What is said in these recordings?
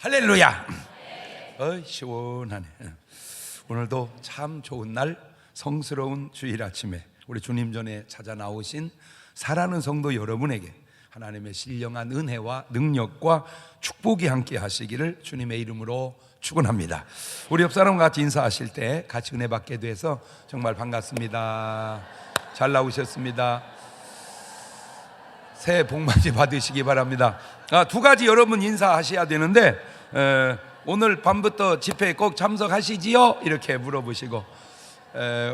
할렐루야. 시원하네. 오늘도 참 좋은 날, 성스러운 주일 아침에 우리 주님 전에 찾아 나오신 사랑하는 성도 여러분에게 하나님의 신령한 은혜와 능력과 축복이 함께 하시기를 주님의 이름으로 축원합니다. 우리 옆 사람과 같이 인사하실 때 같이 은혜 받게 돼서 정말 반갑습니다. 잘 나오셨습니다. 새해 복 많이 받으시기 바랍니다. 두 가지 여러분 인사하셔야 되는데 오늘 밤부터 집회에 꼭 참석하시지요? 이렇게 물어보시고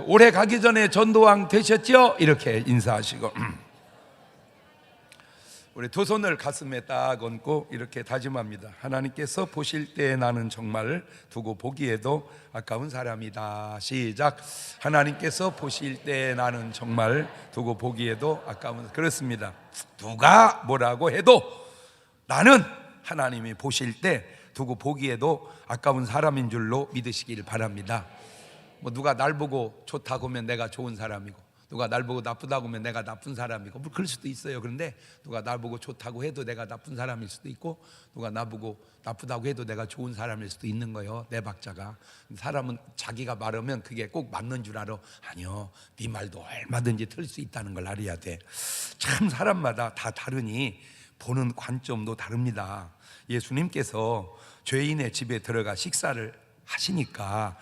올해 가기 전에 전도왕 되셨지요? 이렇게 인사하시고 우리 두 손을 가슴에 딱 얹고 이렇게 다짐합니다. 하나님께서 보실 때 나는 정말 두고 보기에도 아까운 사람이다. 시작. 하나님께서 보실 때 나는 정말 두고 보기에도 아까운. 그렇습니다. 누가 뭐라고 해도 나는 하나님이 보실 때 두고 보기에도 아까운 사람인 줄로 믿으시길 바랍니다. 뭐 누가 날 보고 좋다고 하면 내가 좋은 사람이고, 누가 날 보고 나쁘다고 하면 내가 나쁜 사람이고, 뭐 그럴 수도 있어요. 그런데 누가 날 보고 좋다고 해도 내가 나쁜 사람일 수도 있고, 누가 나보고 나쁘다고 해도 내가 좋은 사람일 수도 있는 거예요. 내 박자가. 사람은 자기가 말하면 그게 꼭 맞는 줄 알아. 아니요, 네 말도 얼마든지 틀릴 수 있다는 걸 알아야 돼. 참 사람마다 다 다르니 보는 관점도 다릅니다. 예수님께서 죄인의 집에 들어가 식사를 하시니까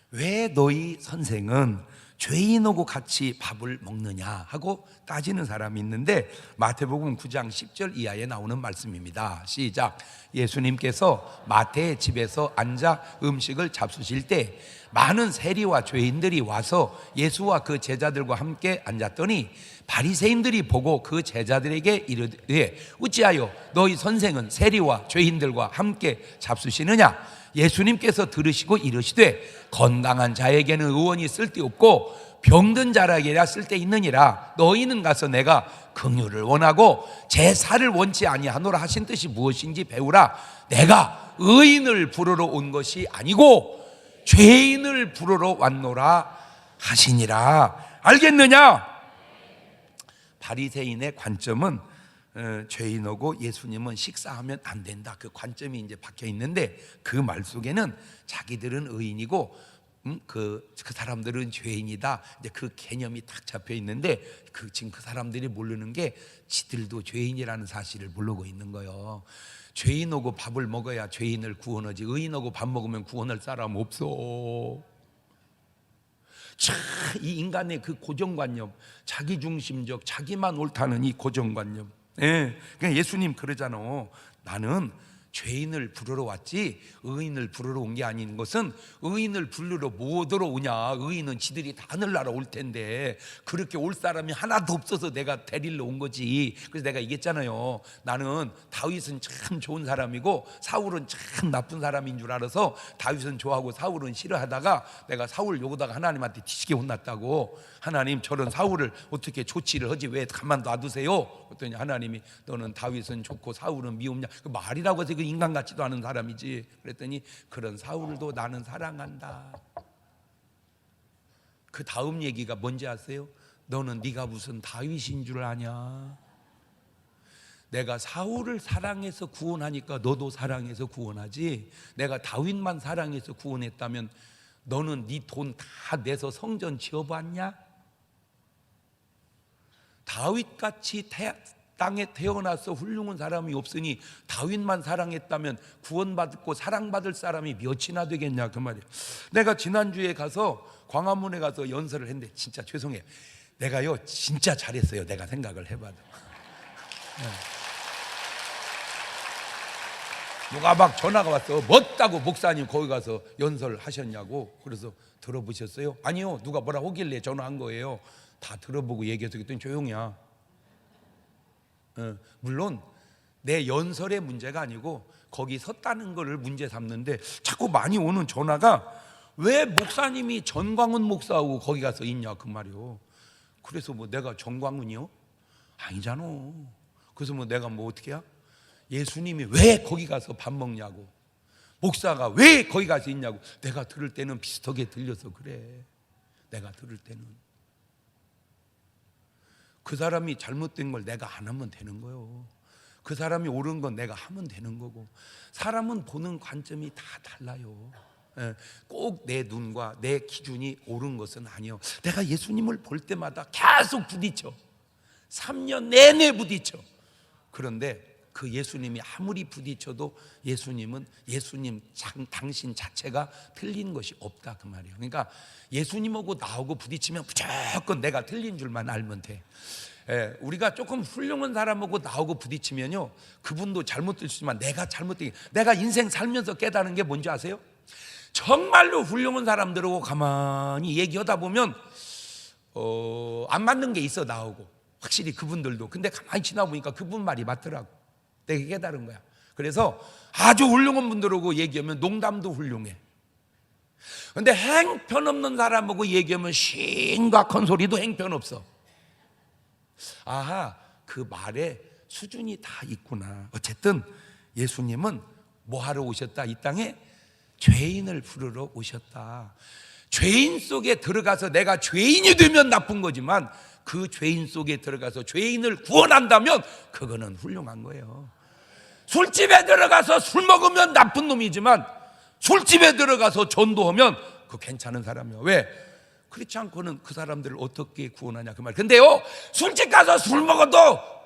왜 너희 선생은 죄인하고 같이 밥을 먹느냐 하고 따지는 사람이 있는데, 마태복음 9장 10절 이하에 나오는 말씀입니다. 시작. 예수님께서 마태의 집에서 앉아 음식을 잡수실 때 많은 세리와 죄인들이 와서 예수와 그 제자들과 함께 앉았더니 바리새인들이 보고 그 제자들에게 이르되 어찌하여 너희 선생은 세리와 죄인들과 함께 잡수시느냐? 예수님께서 들으시고 이르시되 건강한 자에게는 의원이 쓸데없고 병든 자에게야 쓸데있느니라. 너희는 가서 내가 긍휼을 원하고 제사를 원치 아니하노라 하신 뜻이 무엇인지 배우라. 내가 의인을 부르러 온 것이 아니고 죄인을 부르러 왔노라 하시니라. 알겠느냐? 바리새인의 관점은 죄인하고 예수님은 식사하면 안 된다. 그 관점이 이제 박혀 있는데, 그 말 속에는 자기들은 의인이고 그 사람들은 죄인이다. 이제 그 개념이 딱 잡혀 있는데, 지금 그 사람들이 모르는 게 지들도 죄인이라는 사실을 모르고 있는 거예요. 죄인하고 밥을 먹어야 죄인을 구원하지, 의인하고 밥 먹으면 구원할 사람 없어. 참, 이 인간의 그 고정관념, 자기중심적, 자기만 옳다는 이 고정관념. 그러니까 예수님 그러잖아. 나는 죄인을 부르러 왔지 의인을 부르러 온 게 아닌 것은, 의인을 부르러 뭐더러 오냐? 의인은 지들이 다 하늘나라 올 텐데 그렇게 올 사람이 하나도 없어서 내가 데리러 온 거지. 그래서 내가 얘기했잖아요. 나는 다윗은 참 좋은 사람이고 사울은 참 나쁜 사람인 줄 알아서 다윗은 좋아하고 사울은 싫어하다가 내가 사울 욕하다가 하나님한테 뒤지게 혼났다고. 하나님, 저런 사울을 어떻게 조치를 하지 왜 가만 놔두세요? 그랬더니 하나님이 너는 다윗은 좋고 사울은 미움냐? 그 말이라고 해서 그 인간 같지도 않은 사람이지. 그랬더니 그런 사울도 나는 사랑한다. 그 다음 얘기가 뭔지 아세요? 너는 네가 무슨 다윗인 줄 아냐? 내가 사울을 사랑해서 구원하니까 너도 사랑해서 구원하지, 내가 다윗만 사랑해서 구원했다면 너는 네 돈 다 내서 성전 지어봤냐? 다윗같이 땅에 태어나서 훌륭한 사람이 없으니 다윗만 사랑했다면 구원받고 사랑받을 사람이 몇이나 되겠냐 그 말이에요. 내가 지난주에 가서 광화문에 가서 연설을 했는데 진짜 죄송해요. 내가요 진짜 잘했어요. 내가 생각을 해봐도. 누가 막 전화가 왔어. 멋다고 목사님 거기 가서 연설하셨냐고. 그래서 들어보셨어요? 아니요, 누가 뭐라 하길래 전화한 거예요. 다 들어보고 얘기해서 그랬더니 조용히야. 물론 내 연설의 문제가 아니고 거기 섰다는 거를 문제 삼는데, 자꾸 많이 오는 전화가 왜 목사님이 전광훈 목사하고 거기 가서 있냐 그 말이요. 그래서 뭐 내가 전광훈이요? 아니잖아. 그래서 뭐 내가 뭐 어떻게 해야? 예수님이 왜 거기 가서 밥 먹냐고, 목사가 왜 거기 가서 있냐고. 내가 들을 때는 비슷하게 들려서 그래. 내가 들을 때는 그 사람이 잘못된 걸 내가 안 하면 되는 거예요. 그 사람이 옳은 건 내가 하면 되는 거고, 사람은 보는 관점이 다 달라요. 꼭 내 눈과 내 기준이 옳은 것은 아니요. 내가 예수님을 볼 때마다 계속 부딪혀. 3년 내내 부딪혀. 그런데 그 예수님이 아무리 부딪혀도 예수님은 당신 자체가 틀린 것이 없다, 그 말이에요. 그러니까 예수님하고 나하고 부딪히면 무조건 내가 틀린 줄만 알면 돼. 우리가 조금 훌륭한 사람하고 나하고 부딪히면요, 그분도 잘못될 수 있지만 내가 잘못된, 내가 인생 살면서 깨달은 게 뭔지 아세요? 정말로 훌륭한 사람들하고 가만히 얘기하다 보면 안 맞는 게 있어, 나하고. 확실히 그분들도. 근데 가만히 지나 보니까 그분 말이 맞더라고. 내가 깨달은 거야. 그래서 아주 훌륭한 분들하고 얘기하면 농담도 훌륭해. 근데 행편없는 사람하고 얘기하면 심각한 소리도 행편없어. 아하, 그 말에 수준이 다 있구나. 어쨌든 예수님은 뭐 하러 오셨다? 이 땅에 죄인을 부르러 오셨다. 죄인 속에 들어가서 내가 죄인이 되면 나쁜 거지만 그 죄인 속에 들어가서 죄인을 구원한다면 그거는 훌륭한 거예요. 술집에 들어가서 술 먹으면 나쁜 놈이지만 술집에 들어가서 전도하면 그거 괜찮은 사람이에요. 왜? 그렇지 않고는 그 사람들을 어떻게 구원하냐, 그 말. 근데요, 술집 가서 술 먹어도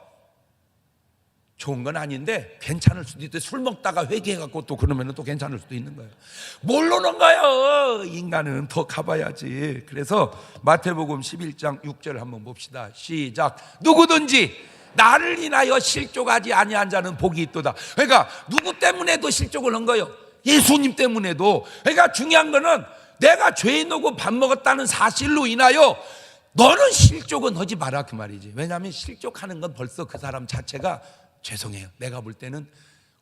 좋은 건 아닌데 괜찮을 수도 있대. 술 먹다가 회개해갖고 또 그러면 또 괜찮을 수도 있는 거예요. 모르는 거예요. 인간은 더 가봐야지. 그래서 마태복음 11장 6절 한번 봅시다. 시작. 누구든지 나를 인하여 실족하지 아니한 자는 복이 있도다. 그러니까 누구 때문에도 실족을 한 거예요. 예수님 때문에도. 그러니까 중요한 거는 내가 죄인하고 밥 먹었다는 사실로 인하여 너는 실족은 하지 마라, 그 말이지. 왜냐하면 실족하는 건 벌써 그 사람 자체가 죄송해요. 내가 볼 때는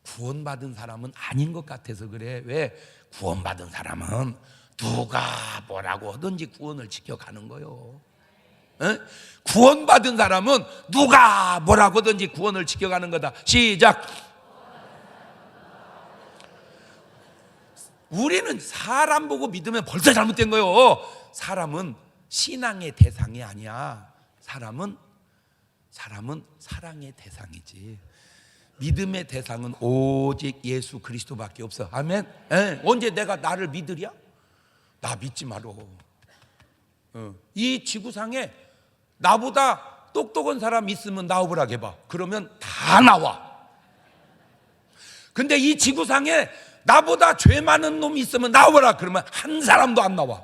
구원받은 사람은 아닌 것 같아서 그래. 왜? 구원받은 사람은 누가 뭐라고 하든지 구원을 지켜가는 거요. 구원받은 사람은 누가 뭐라고 하든지 구원을 지켜가는 거다. 시작. 우리는 사람 보고 믿으면 벌써 잘못된 거예요. 사람은 신앙의 대상이 아니야. 사람은 사랑의 대상이지. 믿음의 대상은 오직 예수 그리스도밖에 없어. 아멘. 언제 내가 나를 믿으랴? 나 믿지 말어. 이 지구상에 나보다 똑똑한 사람 있으면 나오보라 해봐. 그러면 다 나와. 근데 이 지구상에 나보다 죄 많은 놈이 있으면 나오보라. 그러면 한 사람도 안 나와.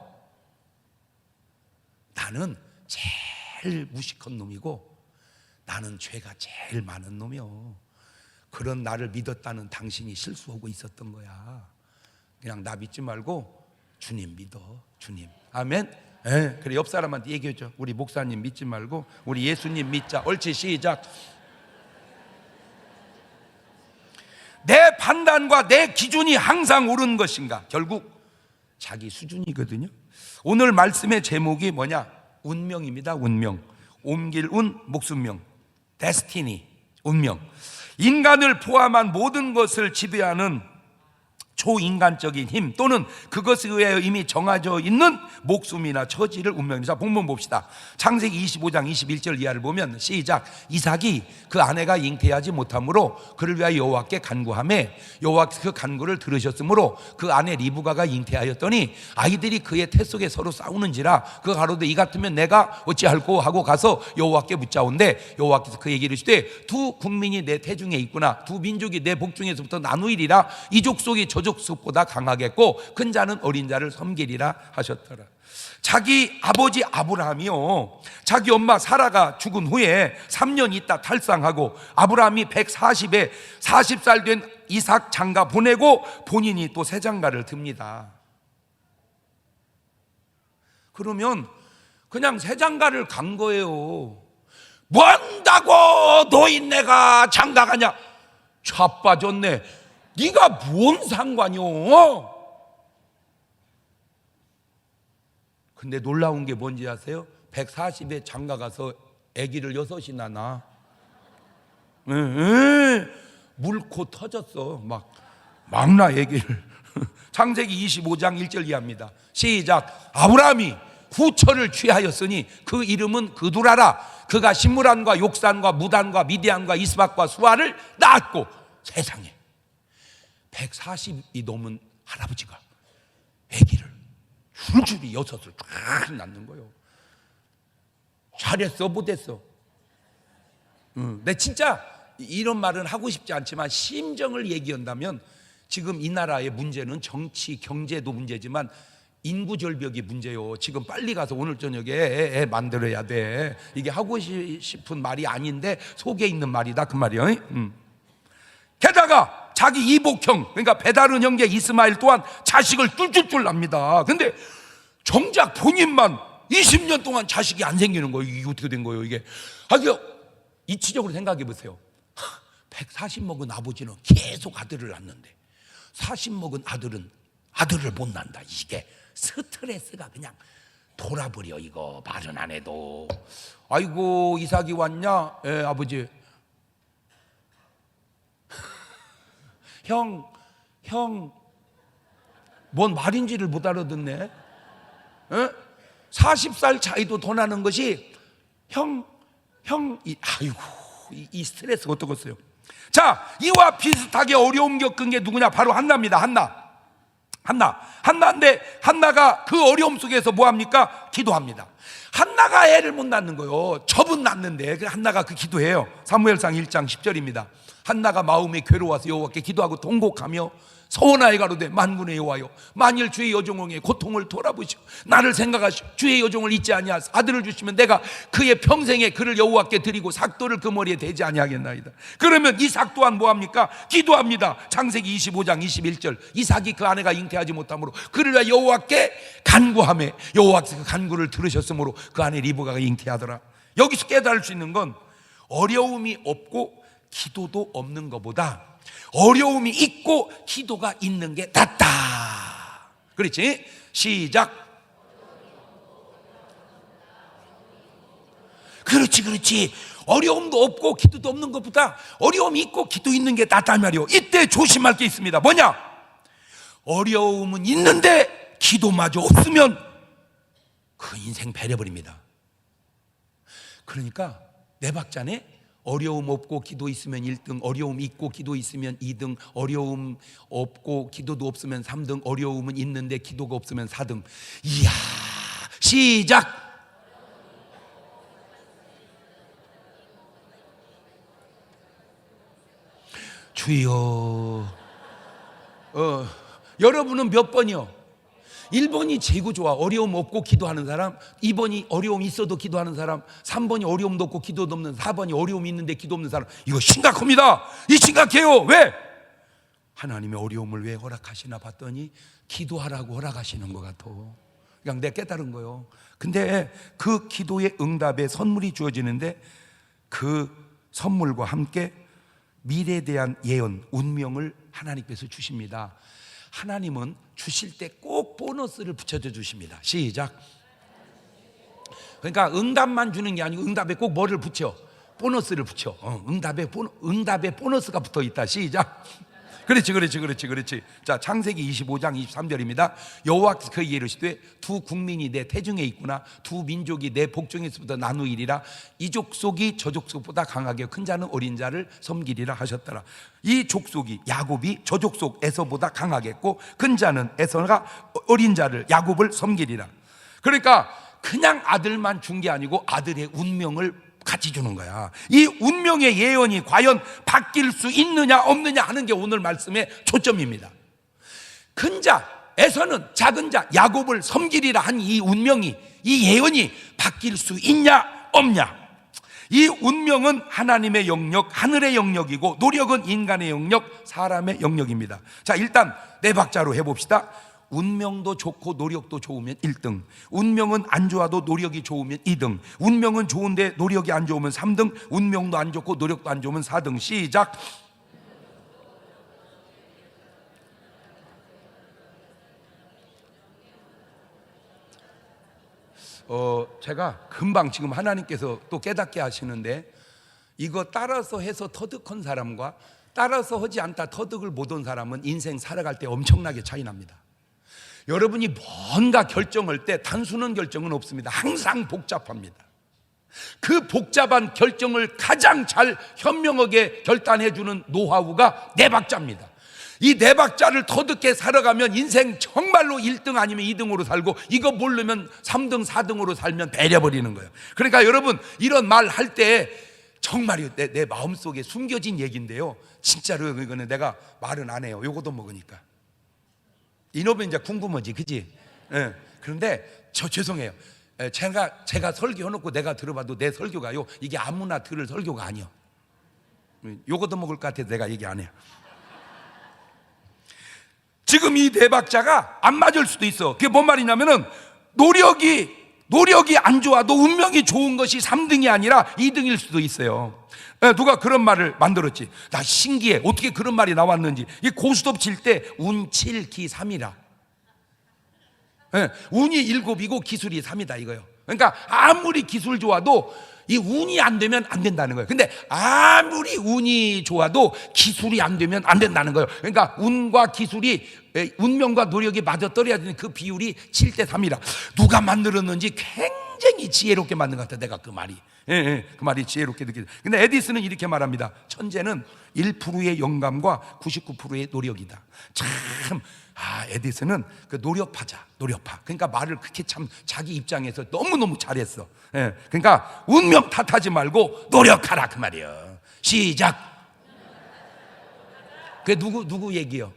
나는 제일 무식한 놈이고 나는 죄가 제일 많은 놈이요. 그런 나를 믿었다는 당신이 실수하고 있었던 거야. 그냥 나 믿지 말고 주님 믿어. 주님. 아멘. 그래, 옆 사람한테 얘기해줘. 우리 목사님 믿지 말고 우리 예수님 믿자. 옳지. 시작. 내 판단과 내 기준이 항상 옳은 것인가? 결국 자기 수준이거든요. 오늘 말씀의 제목이 뭐냐? 운명입니다. 운명. 옮길 운, 목숨명. 데스티니, 운명. 인간을 포함한 모든 것을 지배하는 초인간적인 힘 또는 그것에 의해 이미 정해져 있는 목숨이나 처지를 운명입니다. 자, 본문 봅시다. 창세기 25장 21절 이하를 보면 시작. 이삭이 그 아내가 잉태하지 못하므로 그를 위하여 여호와께 간구하매 여호와께서 그 간구를 들으셨으므로 그 아내 리브가가 잉태하였더니 아이들이 그의 태 속에 서로 싸우는지라 그 가로되 이 같으면 내가 어찌할꼬 하고 가서 여호와께 묻자온대 여호와께서 그에게 이르시되 두 국민이 내 태중에 있구나 두 민족이 내 복중에서부터 나누이리라 이 족속이 저 족속보다 강하겠고 큰 자는 어린 자를 섬기리라 하셨더라. 자기 아버지 아브라함이요, 자기 엄마 사라가 죽은 후에 3년 있다 탈상하고 아브라함이 140에 40살 된 이삭 장가 보내고 본인이 또 새 장가를 듭니다. 그러면 그냥 새 장가를 간 거예요. 뭔다고 노인네가 장가 가냐? 자빠졌네. 네가 뭔 상관이요? 근데 놀라운 게 뭔지 아세요? 140에 장가 가서 아기를 6이나 낳아. 물고 터졌어. 막나 아기를. 창세기 25장 1절 이하입니다. 시작. 아브라함이 후처를 취하였으니 그 이름은 그두라라. 그가 시므란과 욕산과 무단과 미디안과 이스박과 수아를 낳았고, 세상에 140이 넘은 할아버지가 아기를 줄줄이 6을 쫙 낳는 거예요. 잘했어 못했어? 내 진짜 이런 말은 하고 싶지 않지만 심정을 얘기한다면 지금 이 나라의 문제는 정치 경제도 문제지만 인구 절벽이 문제요. 지금 빨리 가서 오늘 저녁에 애 만들어야 돼. 이게 하고 싶은 말이 아닌데 속에 있는 말이다 그 말이요. 게다가 자기 이복형, 그러니까 배다른 형제 이스마엘 또한 자식을 뚫뚫뚫 납니다. 근데 정작 본인만 20년 동안 자식이 안 생기는 거예요. 이게 어떻게 된 거예요 이게? 이치적으로 생각해 보세요. 140 먹은 아버지는 계속 아들을 낳는데 40 먹은 아들은 아들을 못 낳는다. 이게 스트레스가 그냥 돌아버려. 이거 말은 안 해도. 아이고 이삭이 왔냐? 예, 아버지. 형, 뭔 말인지를 못 알아듣네. 에? 40살 차이도 더 나는 것이 이 스트레스가 어떻겠어요? 자, 이와 비슷하게 어려움 겪은 게 누구냐? 바로 한나입니다. 한나인데 한나가 그 어려움 속에서 뭐합니까? 기도합니다. 한나가 애를 못 낳는 거예요. 접은 낳는데 한나가 그 기도해요. 사무엘상 1장 10절입니다. 한나가 마음이 괴로워서 여호와께 기도하고 통곡하며 서원하여 가로되 만군의 여호와여, 만일 주의 여종에게 고통을 돌아보시오 나를 생각하시오. 주의 여종을 잊지 아니하사 아들을 주시면 내가 그의 평생에 그를 여호와께 드리고 삭도를 그 머리에 대지 아니하겠나이다. 그러면 이삭 또한 뭐합니까? 기도합니다. 창세기 25장 21절. 이삭이 그 아내가 잉태하지 못하므로 그를 위하여 여호와께 간구하며 여호와께서 그 간구를 들으셨으므로 그 아내 리브가가 잉태하더라. 여기서 깨달을 수 있는 건 어려움이 없고 기도도 없는 것보다 어려움이 있고 기도가 있는 게 낫다. 그렇지? 시작. 그렇지. 어려움도 없고 기도도 없는 것보다 어려움이 있고 기도 있는 게 낫단 말이요. 이때 조심할 게 있습니다. 뭐냐? 어려움은 있는데 기도마저 없으면 그 인생 배려버립니다. 그러니까 내 박자네. 어려움 없고 기도 있으면 1등, 어려움 있고 기도 있으면 2등, 어려움 없고 기도도 없으면 3등, 어려움은 있는데 기도가 없으면 4등. 이야, 시작. 주여. 여러분은 몇 번이요? 1번이 제일 좋아. 어려움 없고 기도하는 사람. 2번이 어려움 있어도 기도하는 사람. 3번이 어려움도 없고 기도도 없는 사람. 4번이 어려움이 있는데 기도 없는 사람. 이거 심각합니다. 이 심각해요. 왜? 하나님의 어려움을 왜 허락하시나 봤더니 기도하라고 허락하시는 것 같아. 그냥 내가 깨달은 거예요. 근데 그 기도의 응답에 선물이 주어지는데 그 선물과 함께 미래에 대한 예언, 운명을 하나님께서 주십니다. 하나님은 주실 때 꼭 보너스를 붙여줘 주십니다. 시작. 그러니까 응답만 주는 게 아니고 응답에 꼭 뭐를 붙여? 보너스를 붙여. 응답에 보너스가 붙어 있다. 시작. 그렇지. 자, 창세기 25장 23절입니다. 여호와께서 그에게 이르시되 두 국민이 내 태중에 있구나. 두 민족이 내 복중에서부터 나누이리라. 이 족속이 저 족속보다 강하게 큰 자는 어린 자를 섬기리라 하셨더라. 이 족속이 야곱이 저 족속 에서보다 강하겠고 큰 자는 에서가 어린 자를 야곱을 섬기리라. 그러니까 그냥 아들만 준 게 아니고 아들의 운명을 같이 주는 거야. 이 운명의 예언이 과연 바뀔 수 있느냐 없느냐 하는 게 오늘 말씀의 초점입니다. 큰 자 에서는 작은 자 야곱을 섬기리라 한 이 운명이, 이 예언이 바뀔 수 있냐 없냐. 이 운명은 하나님의 영역, 하늘의 영역이고 노력은 인간의 영역, 사람의 영역입니다. 자, 일단 네 박자로 해봅시다. 운명도 좋고 노력도 좋으면 1등, 운명은 안 좋아도 노력이 좋으면 2등, 운명은 좋은데 노력이 안 좋으면 3등, 운명도 안 좋고 노력도 안 좋으면 4등. 시작. 제가 금방 지금 하나님께서 또 깨닫게 하시는데, 이거 따라서 해서 터득한 사람과 따라서 하지 않다 터득을 못 한 사람은 인생 살아갈 때 엄청나게 차이 납니다. 여러분이 뭔가 결정할 때 단순한 결정은 없습니다. 항상 복잡합니다. 그 복잡한 결정을 가장 잘 현명하게 결단해주는 노하우가 네 박자입니다. 이 네 박자를 터득해 살아가면 인생 정말로 1등 아니면 2등으로 살고, 이거 모르면 3등 4등으로 살면 배려버리는 거예요. 그러니까 여러분, 이런 말 할 때 정말요, 내 마음속에 숨겨진 얘기인데요, 진짜로 이거는 내가 말은 안 해요. 요거도 먹으니까 이놈은 이제 궁금하지, 그지? 예. 그런데 저 죄송해요. 제가 설교해놓고 내가 들어봐도 내 설교가요, 이게 아무나 들을 설교가 아니요. 요거도 먹을 것 같아서 내가 얘기 안 해요. 지금 이 네 박자가 안 맞을 수도 있어. 그게 뭔 말이냐면은, 노력이 안 좋아도 운명이 좋은 것이 3등이 아니라 2등일 수도 있어요. 누가 그런 말을 만들었지. 나 신기해, 어떻게 그런 말이 나왔는지. 이 고스톱 칠 때 운 7, 기 3이라. 운이 7이고 기술이 3이다 이거예요. 그러니까 아무리 기술 좋아도 이 운이 안 되면 안 된다는 거예요. 근데 아무리 운이 좋아도 기술이 안 되면 안 된다는 거예요. 그러니까 운과 기술이, 운명과 노력이 맞아떨어지는 그 비율이 7대 3이라. 누가 만들었는지 굉장히 지혜롭게 만든 것 같아요. 내가 그 말이, 그 말이 지혜롭게 느껴져요. 근데 에디슨은 이렇게 말합니다. 천재는 1%의 영감과 99%의 노력이다. 참, 에디슨은 그 노력파자, 노력파. 그러니까 말을 그렇게 참 자기 입장에서 너무너무 잘했어. 그러니까 운명 탓하지 말고 노력하라, 그 말이에요. 시작. 그게 누구 얘기요?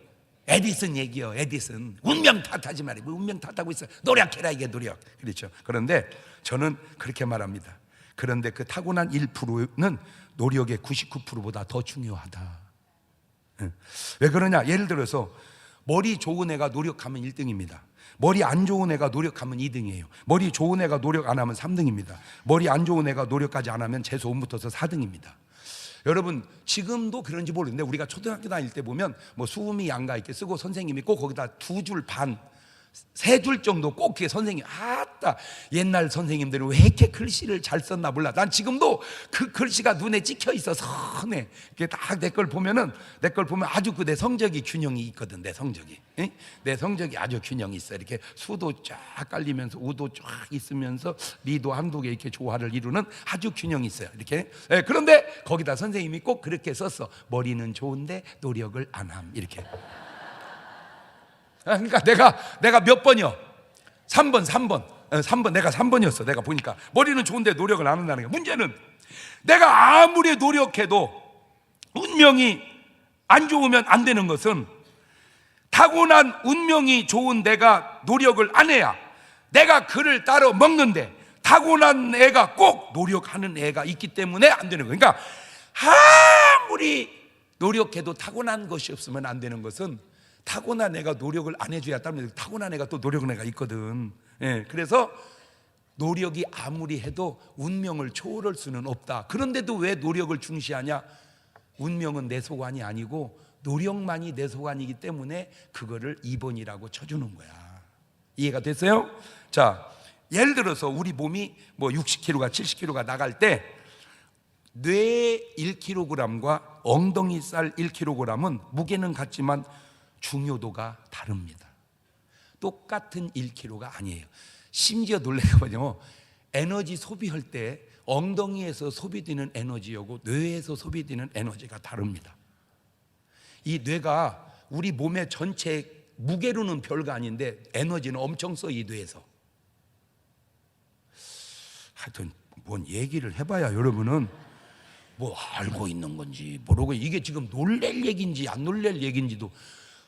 에디슨 얘기요. 에디슨. 운명 탓하지 말고, 운명 탓하고 있어. 노력해라, 이게 노력. 그렇죠. 그런데 저는 그렇게 말합니다. 그런데 그 타고난 1%는 노력의 99%보다 더 중요하다. 왜 그러냐? 예를 들어서 머리 좋은 애가 노력하면 1등입니다. 머리 안 좋은 애가 노력하면 2등이에요. 머리 좋은 애가 노력 안 하면 3등입니다. 머리 안 좋은 애가 노력까지 안 하면 재수운 붙어서 4등입니다. 여러분, 지금도 그런지 모르는데 우리가 초등학교 다닐 때 보면 뭐 수음이 양가 이렇게 쓰고 선생님이 꼭 거기다 2줄 반, 3줄 정도 꼭 그게 선생님, 아따, 옛날 선생님들은 왜 이렇게 글씨를 잘 썼나 몰라. 난 지금도 그 글씨가 눈에 찍혀 있어, 선해. 이렇게 딱 내 걸 보면 아주 그 내 성적이 균형이 있거든. 내 성적이 아주 균형이 있어. 이렇게 수도 쫙 깔리면서 우도 쫙 있으면서 미도 한두 개 이렇게 조화를 이루는 아주 균형이 있어요. 이렇게. 그런데 거기다 선생님이 꼭 그렇게 썼어. 머리는 좋은데 노력을 안 함. 이렇게. 그러니까 내가 몇 번이요? 3번. 내가 3번이었어. 내가 보니까 머리는 좋은데 노력을 안 한다는 게, 문제는 내가 아무리 노력해도 운명이 안 좋으면 안 되는 것은, 타고난 운명이 좋은 내가 노력을 안 해야 내가 그를 따로 먹는데, 타고난 애가 꼭 노력하는 애가 있기 때문에 안 되는 거예요. 그러니까 아무리 노력해도 타고난 것이 없으면 안 되는 것은, 타고난 애가 노력을 안 해줘야, 따르면 타고난 애가 또 노력은 애가 있거든. 그래서 노력이 아무리 해도 운명을 초월할 수는 없다. 그런데도 왜 노력을 중시하냐? 운명은 내 소관이 아니고 노력만이 내 소관이기 때문에 그거를 2번이라고 쳐주는 거야. 이해가 됐어요? 자, 예를 들어서 우리 몸이 뭐 60kg가 70kg가 나갈 때, 뇌 1kg과 엉덩이 살 1kg은 무게는 같지만 중요도가 다릅니다. 똑같은 1kg가 아니에요. 심지어 놀라거든요. 에너지 소비할 때 엉덩이에서 소비되는 에너지하고 뇌에서 소비되는 에너지가 다릅니다. 이 뇌가 우리 몸의 전체 무게로는 별거 아닌데 에너지는 엄청 써, 이 뇌에서. 하여튼 뭔 얘기를 해봐야 여러분은 뭐 알고 있는 건지 모르고, 이게 지금 놀랄 얘기인지 안 놀랄 얘기인지도.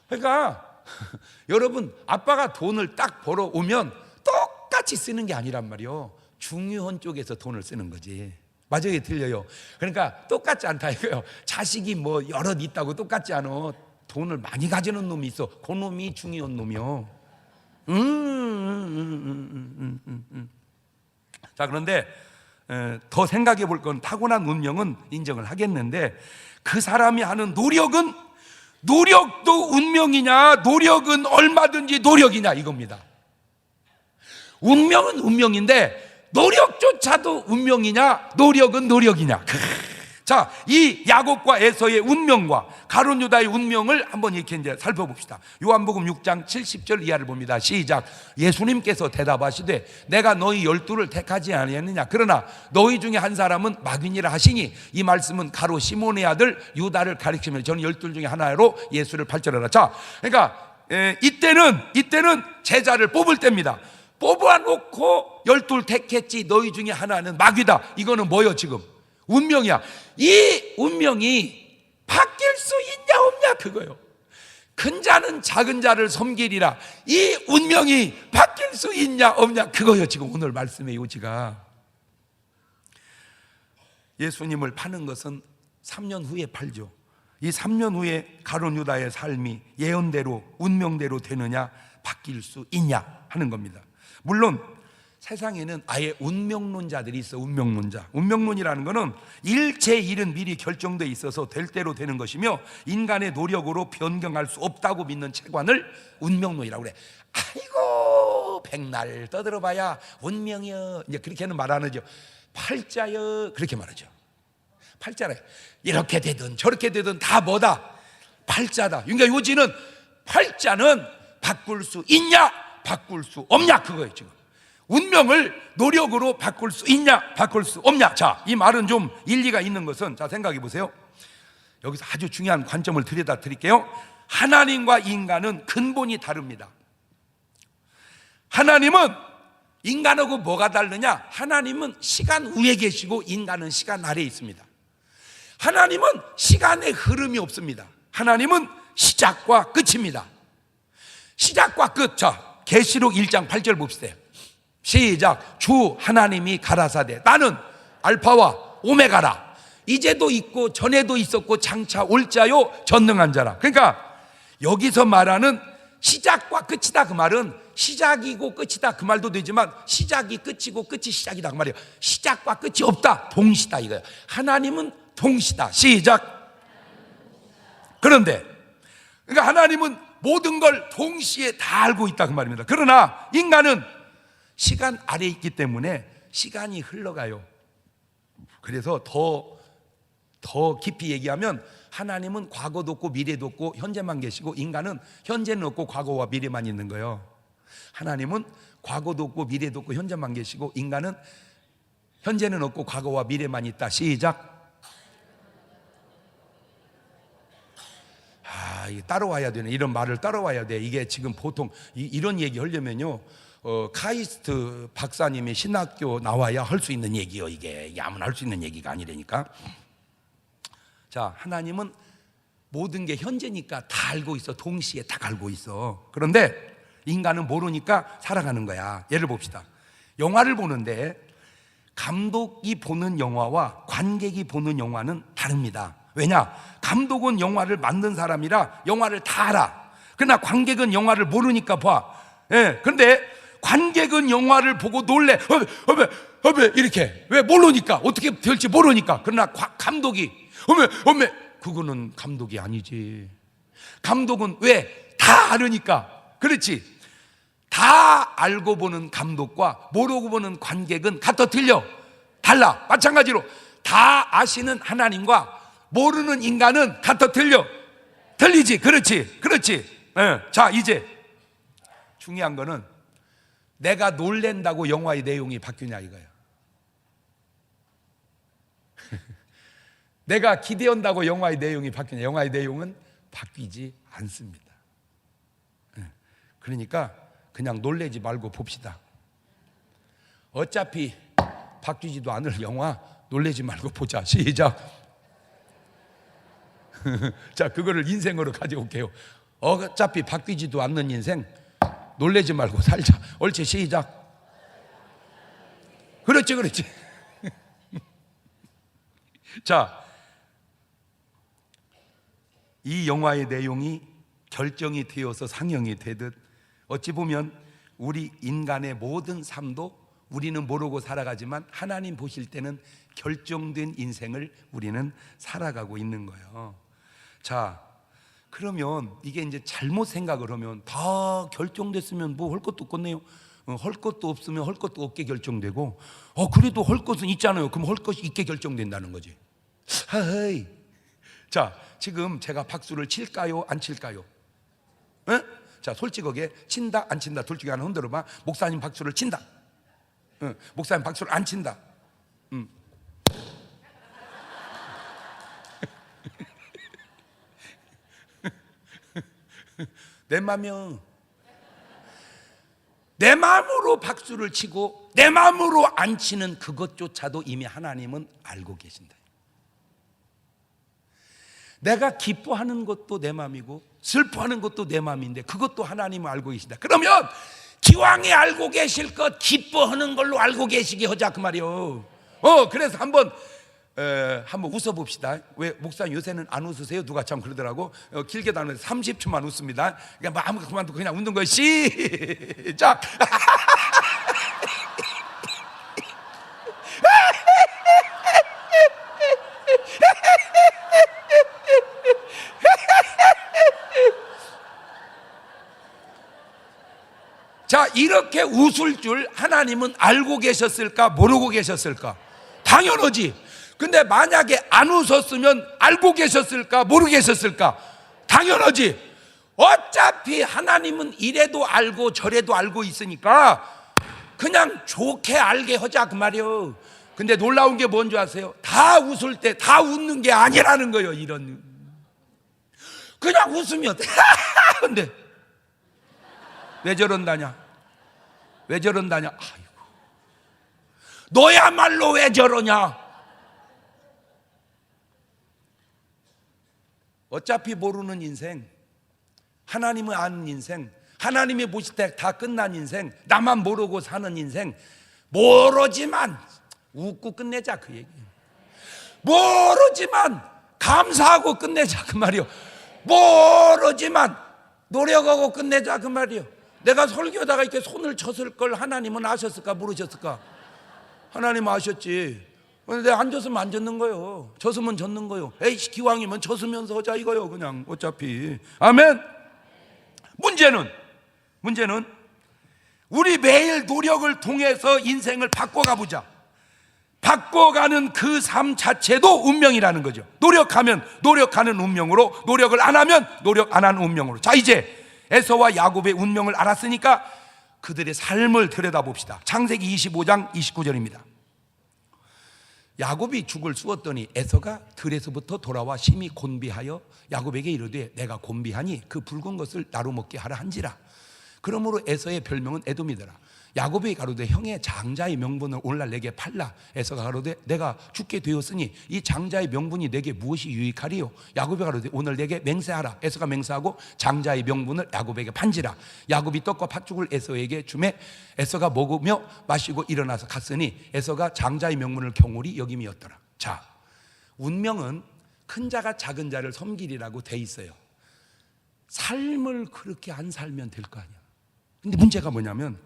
그러니까 여러분, 아빠가 돈을 딱 벌어오면 똑같이 쓰는 게 아니란 말이요. 중요한 쪽에서 돈을 쓰는 거지. 맞아요, 들려요. 그러니까 똑같지 않다 이거요. 자식이 뭐 여럿 있다고 똑같지 않아. 돈을 많이 가지는 놈이 있어. 그 놈이 중요한 놈이요. 자, 그런데 더 생각해 볼 건, 타고난 운명은 인정을 하겠는데, 그 사람이 하는 노력도 운명이냐, 노력은 얼마든지 노력이냐, 이겁니다. 운명은 운명인데 노력조차도 운명이냐, 노력은 노력이냐. 자, 이 야곱과 에서의 운명과 가룟 유다의 운명을 한번 이렇게 이제 살펴봅시다. 요한복음 6장 70절 이하를 봅니다. 시작. 예수님께서 대답하시되 내가 너희 12를 택하지 아니했느냐? 그러나 너희 중에 한 사람은 마귀니라 하시니, 이 말씀은 가로 시몬의 아들 유다를 가리키며 저는 12 중에 하나로 예수를 발전하라. 자, 그러니까 이때는 제자를 뽑을 때입니다. 뽑아놓고 12 택했지 너희 중에 하나는 마귀다. 이거는 뭐예요? 지금 운명이야. 이 운명이 바뀔 수 있냐 없냐 그거예요. 큰 자는 작은 자를 섬기리라. 이 운명이 바뀔 수 있냐 없냐 그거예요. 지금 오늘 말씀의 요지가. 예수님을 파는 것은 3년 후에 팔죠. 이 3년 후에 가룟 유다의 삶이 예언대로 운명대로 되느냐 바뀔 수 있냐 하는 겁니다. 물론 세상에는 아예 운명론자들이 있어. 운명론자. 운명론이라는 것은 일체 일은 미리 결정돼 있어서 될 대로 되는 것이며 인간의 노력으로 변경할 수 없다고 믿는 체관을 운명론이라고 그래. 아이고 백날 떠들어봐야 운명이여, 이제 그렇게는 말 안 하죠. 팔자여 그렇게 말하죠. 팔자래. 이렇게 되든 저렇게 되든 다 뭐다? 팔자다. 그러니까 요지는 팔자는 바꿀 수 있냐 바꿀 수 없냐 그거예요. 지금 운명을 노력으로 바꿀 수 있냐 바꿀 수 없냐. 자, 이 말은 좀 일리가 있는 것은, 자 생각해 보세요. 여기서 아주 중요한 관점을 들여다 드릴게요. 하나님과 인간은 근본이 다릅니다. 하나님은 인간하고 뭐가 다르냐? 하나님은 시간 위에 계시고 인간은 시간 아래에 있습니다. 하나님은 시간의 흐름이 없습니다. 하나님은 시작과 끝입니다. 시작과 끝. 자, 계시록 1장 8절 봅시다. 시작. 주 하나님이 가라사대 나는 알파와 오메가라. 이제도 있고 전에도 있었고 장차 올 자요 전능한 자라. 그러니까 여기서 말하는 시작과 끝이다 그 말은 시작이고 끝이다 그 말도 되지만 시작이 끝이고 끝이 시작이다 그 말이에요. 시작과 끝이 없다, 동시다 이거예요. 하나님은 동시다. 시작. 그런데 그러니까 하나님은 모든 걸 동시에 다 알고 있다 그 말입니다. 그러나 인간은 시간 아래에 있기 때문에 시간이 흘러가요. 그래서 더 깊이 얘기하면 하나님은 과거도 없고 미래도 없고 현재만 계시고 인간은 현재는 없고 과거와 미래만 있는 거예요. 하나님은 과거도 없고 미래도 없고 현재만 계시고 인간은 현재는 없고 과거와 미래만 있다. 시작. 이게 따라와야 되네. 이런 말을 따라와야 돼. 이게 지금 보통 이런 얘기 하려면요, 카이스트 박사님이 신학교 나와야 할 수 있는 얘기요. 이게 아무나 할 수 있는 얘기가 아니라니까. 자, 하나님은 모든 게 현재니까 다 알고 있어. 동시에 다 알고 있어. 그런데 인간은 모르니까 살아가는 거야. 예를 봅시다. 영화를 보는데 감독이 보는 영화와 관객이 보는 영화는 다릅니다. 왜냐? 감독은 영화를 만든 사람이라 영화를 다 알아. 그러나 관객은 영화를 모르니까 봐. 예. 그런데 관객은 영화를 보고 놀래. 이렇게. 왜? 모르니까. 어떻게 될지 모르니까. 그러나 감독이 어메 그거는 감독이 아니지. 감독은 왜? 다 알으니까. 그렇지. 다 알고 보는 감독과 모르고 보는 관객은 같아 틀려? 달라. 마찬가지로 다 아시는 하나님과 모르는 인간은 같아 틀려? 틀리지. 그렇지. 네. 자, 이제 중요한 거는 내가 놀랜다고 영화의 내용이 바뀌냐 이거야. 내가 기대한다고 영화의 내용이 바뀌냐? 영화의 내용은 바뀌지 않습니다. 그러니까 그냥 놀래지 말고 봅시다. 어차피 바뀌지도 않을 영화 놀래지 말고 보자. 시작. 자, 그거를 인생으로 가져올게요. 어차피 바뀌지도 않는 인생 놀래지 말고 살자. 옳지. 시작. 그렇지. 자, 이 영화의 내용이 결정이 되어서 상영이 되듯 어찌 보면 우리 인간의 모든 삶도 우리는 모르고 살아가지만 하나님 보실 때는 결정된 인생을 우리는 살아가고 있는 거예요. 자, 그러면 이게 이제 잘못 생각을 하면 다 결정됐으면 뭐 할 것도 없겠네요. 할 것도 없으면 할 것도 없게 결정되고, 그래도 할 것은 있잖아요. 그럼 할 것이 있게 결정된다는 거지. 하이. 자, 지금 제가 박수를 칠까요? 안 칠까요? 에? 자, 솔직하게 친다 안 친다 둘 중에 하나 흔들어봐. 목사님 박수를 친다. 목사님 박수를 안 친다. 내 맘이요. 내 마음으로 박수를 치고 내 마음으로 안 치는 그것조차도 이미 하나님은 알고 계신다. 내가 기뻐하는 것도 내 마음이고 슬퍼하는 것도 내 마음인데 그것도 하나님은 알고 계신다. 그러면 기왕에 알고 계실 것 기뻐하는 걸로 알고 계시게 하자 그 말이요. 그래서 한번 웃어봅시다. 왜 목사님 요새는 안 웃으세요? 누가 참 그러더라고. 길게도 안 웃어요. 30초만 웃습니다. 그러니까 아무것도 그만두고 그냥 웃는 거예요. 시작. 자, 이렇게 웃을 줄 하나님은 알고 계셨을까? 모르고 계셨을까? 당연하지. 근데 만약에 안 웃었으면 알고 계셨을까? 모르고 계셨을까? 당연하지. 어차피 하나님은 이래도 알고 저래도 알고 있으니까 그냥 좋게 알게 하자 그 말이요. 근데 놀라운 게 뭔지 아세요? 다 웃을 때 다 웃는 게 아니라는 거예요. 이런 그냥 웃으면 근데 왜 저런다냐? 왜 저런다냐? 아이고, 너야말로 왜 저러냐? 어차피 모르는 인생, 하나님을 아는 인생, 하나님이 보실 때 다 끝난 인생, 나만 모르고 사는 인생, 모르지만 웃고 끝내자 그 얘기. 모르지만 감사하고 끝내자 그 말이요. 모르지만 노력하고 끝내자 그 말이요. 내가 설교하다가 이렇게 손을 쳤을 걸 하나님은 아셨을까 모르셨을까? 하나님 아셨지. 근데 안 졌으면 안 졌는 거요. 졌으면 졌는 거요. 에이씨, 기왕이면 졌으면서 하자 이거요. 그냥 어차피. 아멘. 문제는 우리 매일 노력을 통해서 인생을 바꿔가 보자. 바꿔가는 그 삶 자체도 운명이라는 거죠. 노력하면 노력하는 운명으로, 노력을 안 하면 노력 안 하는 운명으로. 자, 이제 에서와 야곱의 운명을 알았으니까 그들의 삶을 들여다봅시다. 창세기 25장 29절입니다. 야곱이 죽을 쑤었더니 에서가 들에서부터 돌아와 심히 곤비하여 야곱에게 이르되 내가 곤비하니 그 붉은 것을 나로 먹게 하라 한지라. 그러므로 에서의 별명은 에돔이더라. 야곱이 가로되 형의 장자의 명분을 오늘날 내게 팔라. 에서가 가로되 내가 죽게 되었으니 이 장자의 명분이 내게 무엇이 유익하리요? 야곱이 가로되 오늘 내게 맹세하라. 에서가 맹세하고 장자의 명분을 야곱에게 판지라. 야곱이 떡과 팥죽을 에서에게 주매 에서가 먹으며 마시고 일어나서 갔으니 에서가 장자의 명분을 경홀히 여김이었더라. 자, 운명은 큰 자가 작은 자를 섬기리라고 돼 있어요. 삶을 그렇게 안 살면 될 거 아니야. 근데 문제가 뭐냐면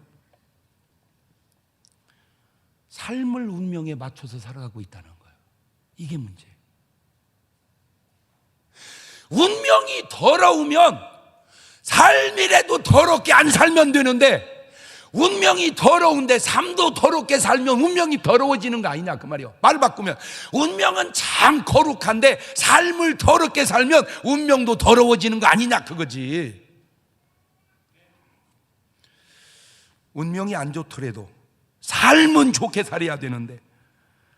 삶을 운명에 맞춰서 살아가고 있다는 거예요. 이게 문제예요. 운명이 더러우면 삶이라도 더럽게 안 살면 되는데 운명이 더러운데 삶도 더럽게 살면 운명이 더러워지는 거 아니냐 그 말이에요. 말 바꾸면 운명은 참 거룩한데 삶을 더럽게 살면 운명도 더러워지는 거 아니냐 그거지. 운명이 안 좋더라도 삶은 좋게 살아야 되는데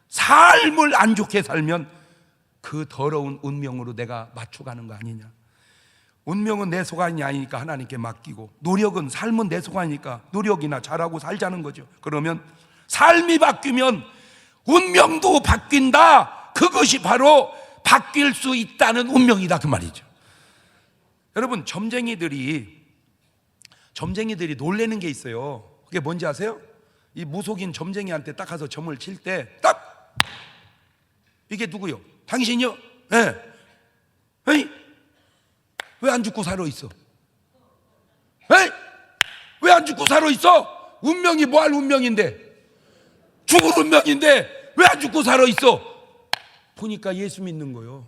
삶을 안 좋게 살면 그 더러운 운명으로 내가 맞춰가는 거 아니냐. 운명은 내 소관이 아니니까 하나님께 맡기고 노력은 삶은 내 소관이니까 노력이나 잘하고 살자는 거죠. 그러면 삶이 바뀌면 운명도 바뀐다. 그것이 바로 바뀔 수 있다는 운명이다 그 말이죠. 여러분, 점쟁이들이 놀라는 게 있어요. 그게 뭔지 아세요? 이 무속인 점쟁이한테 딱 가서 점을 칠 때 딱 이게 누구요? 당신이요? 네. 에이, 왜 안 죽고 살아 있어? 에이, 왜 안 죽고 살아 있어? 운명이 뭐 할 운명인데, 죽을 운명인데 왜 안 죽고 살아 있어? 보니까 예수 믿는 거요.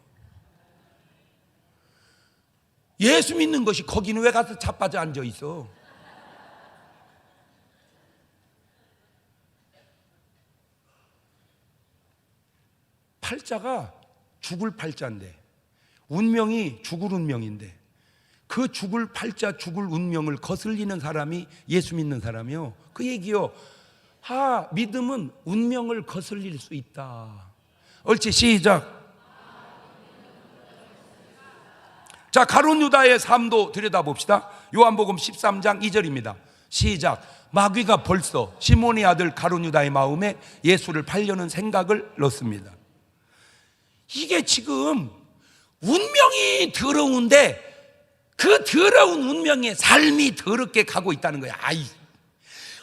예수 믿는 것이 거기는 왜 가서 자빠져 앉아 있어? 팔자가 죽을 팔자인데, 운명이 죽을 운명인데, 그 죽을 팔자 죽을 운명을 거슬리는 사람이 예수 믿는 사람이요. 그 얘기요. 믿음은 운명을 거슬릴 수 있다. 옳지, 시작. 자, 가룟 유다의 삶도 들여다봅시다. 요한복음 13장 2절입니다. 시작. 마귀가 벌써 시몬의 아들 가룟 유다의 마음에 예수를 팔려는 생각을 넣습니다. 이게 지금 운명이 더러운데 그 더러운 운명의 삶이 더럽게 가고 있다는 거야.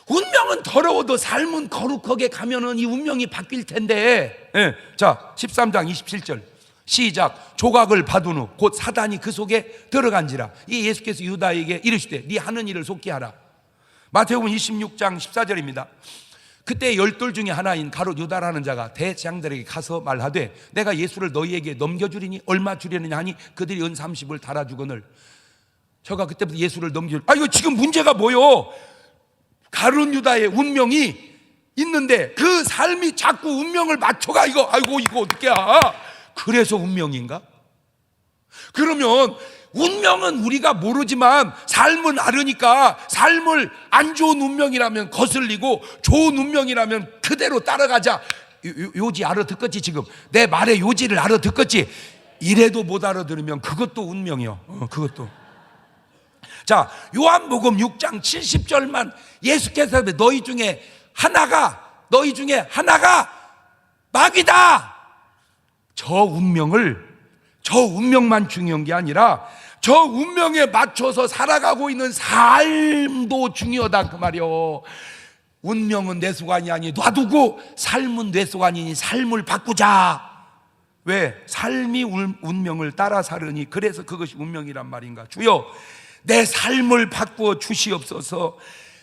운명은 더러워도 삶은 거룩하게 가면은 이 운명이 바뀔 텐데. 자, 13장 27절 시작. 조각을 받은 후 곧 사단이 그 속에 들어간지라. 이 예수께서 유다에게 이르시되 네 하는 일을 속히 하라. 마태복음 26장 14절입니다. 그때 12 중에 하나인 가룟 유다라는 자가 대장들에게 가서 말하되 내가 예수를 너희에게 넘겨주리니 얼마 주려느냐 하니 그들이 은 30을 달아주거늘. 저가 그때부터 예수를 넘겨줄. 이거 지금 문제가 뭐요? 가룟 유다의 운명이 있는데 그 삶이 자꾸 운명을 맞춰가. 이거 어떻게 그래서 운명인가? 그러면 운명은 우리가 모르지만 삶은 알으니까 삶을 안 좋은 운명이라면 거슬리고 좋은 운명이라면 그대로 따라가자. 요지 알아듣겠지? 지금 내 말의 요지를 알아듣겠지? 이래도 못 알아들으면 그것도 운명이요. 그것도. 자, 요한복음 6장 70절만 예수께서 너희 중에 하나가 마귀다. 저 운명만 중요한 게 아니라 저 운명에 맞춰서 살아가고 있는 삶도 중요하다 그 말이요. 운명은 내 소관이 아니 놔두고 삶은 내 소관이니 삶을 바꾸자. 왜? 삶이 운명을 따라 사르니 그래서 그것이 운명이란 말인가. 주여 내 삶을 바꾸어 주시옵소서.